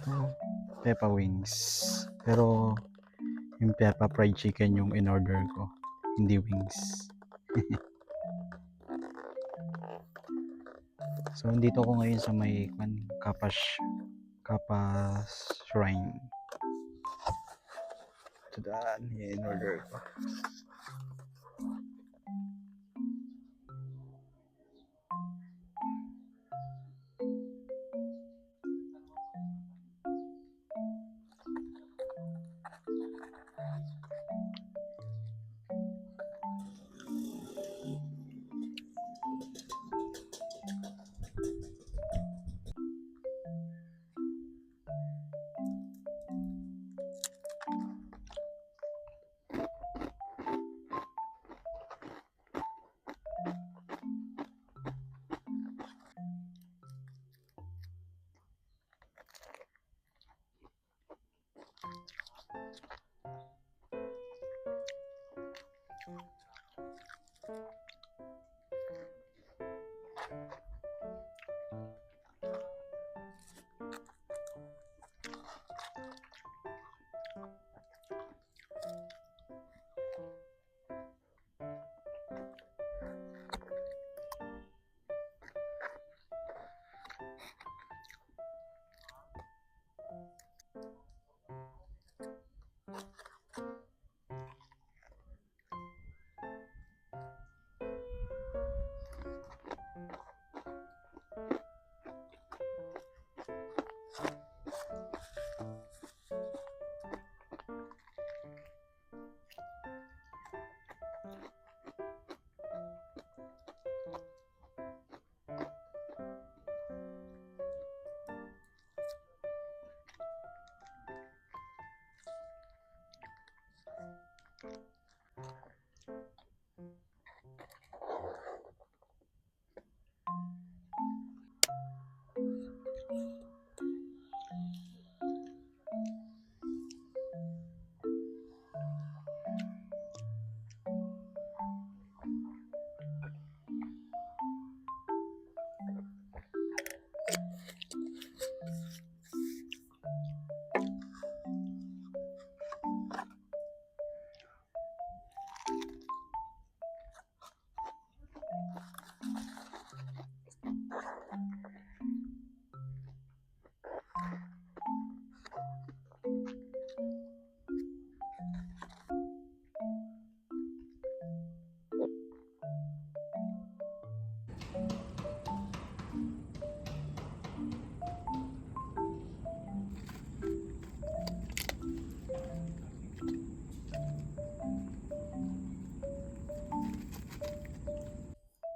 to? Peppa wings. Pero yung Peppa fried chicken yung in-order ko, hindi wings. So, nandito ko ngayon sa may Kapas Shrine. Ito daan, yung in-order ko.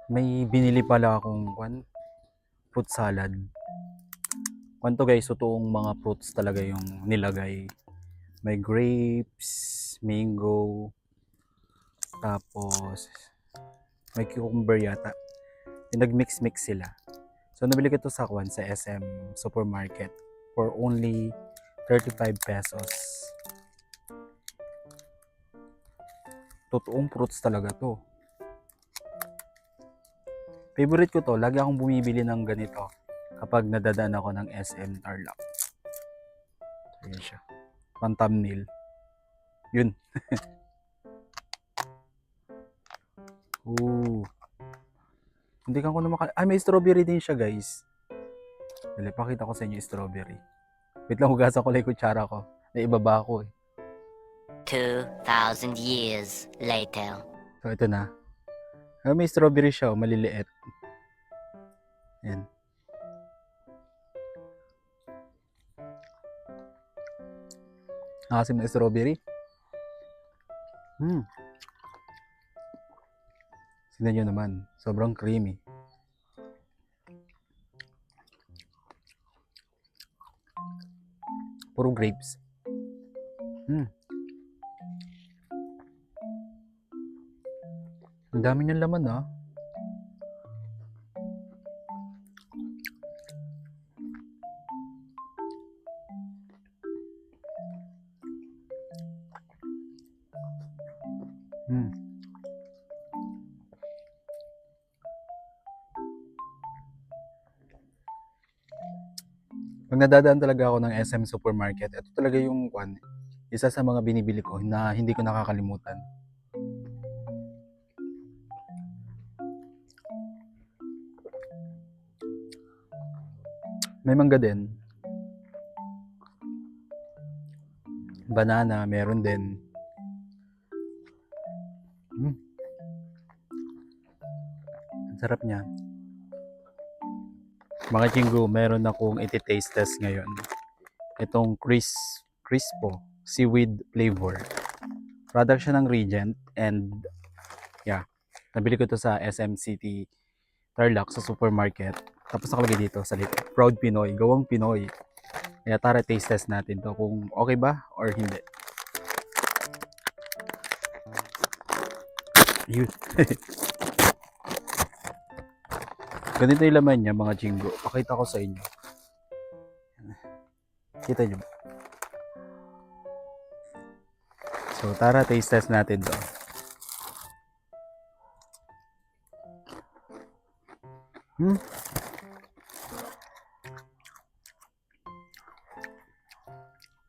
May binili pala akong fruit salad. To guys, totoong mga fruits talaga yung nilagay. May grapes, mango, tapos may cucumber yata. Nag-mix-mix sila. So nabili ko ito sa sa SM Supermarket for only 35 pesos. Totoong fruits talaga to. Favorite ko to, lagi akong bumibili ng ganito kapag nadadaan ako ng SM Tarlac. Ayan siya. Pang thumbnail. Yun. Ooh. Hindi ka ko na may strawberry din siya guys. Dali, pakita ko sa inyo yung strawberry. Wait lang, hugasan ko lang yung kutsara ko. Naibaba ko eh. 2,000 years later. So ito na. May strawberry siya, maliliit. Yan. Nakasim na strawberry. Tignan nyo naman, sobrang creamy. Puro grapes. Ang dami niyang laman ah. Pag nadadaan talaga ako ng SM Supermarket, ito talaga yung isa sa mga binibili ko na hindi ko nakakalimutan. May mangga din. Banana, meron din. Ang sarap niya. Mga chinggo, meron akong iti-taste test ngayon. Itong Crispo seaweed flavor. Product siya ng Regent and yeah, nabili ko to sa SM City Tarlac sa supermarket. Tapos nakalagay dito sa likod, Proud Pinoy, gawang Pinoy. Kaya tara taste test natin to kung okay ba or hindi. Yun. Ganito yung laman niya mga chinggo. Pakita ko sa inyo. Kita nyo ba? So tara taste test natin to.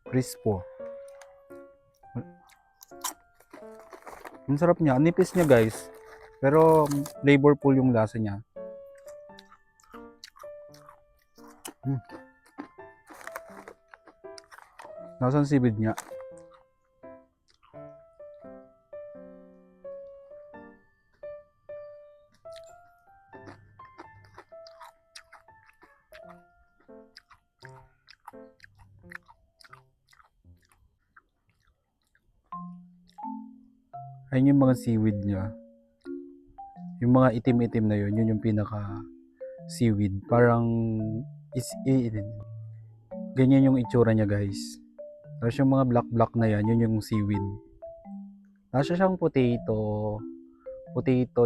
Crispo. Ang sarap niya. Ang nipis niya guys. Pero flavorful yung lasa niya. Nasaan seaweed niya? Ayun yung mga seaweed niya. Yung mga itim-itim na yun yung pinaka seaweed. Parang ganyan yung itsura niya guys. Tapos yung mga black na yan, yun yung seaweed. Nasa siyang potato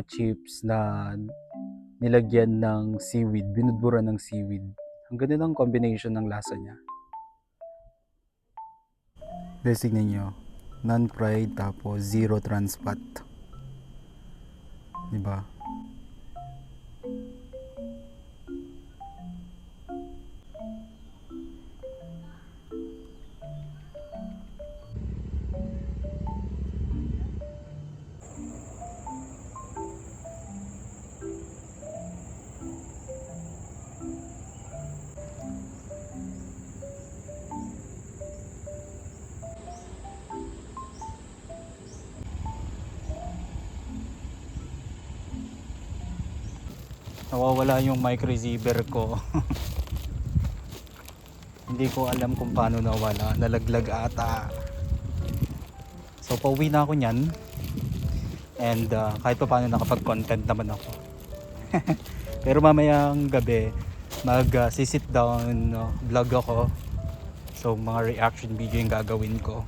chips na nilagyan ng seaweed, binudburan ng seaweed. Ang ganda ng combination ng lasa niya. Guys, tignan nyo. Non-fried tapos zero trans fat. Diba? Nawawala yung mic receiver ko. Hindi ko alam kung paano nawala. Nalaglag ata. So pauwi na ako nyan. And kahit pa paano nakapag-content naman ako. Pero mamayang gabi mag-sit down vlog ako. So mga reaction video yung gagawin ko.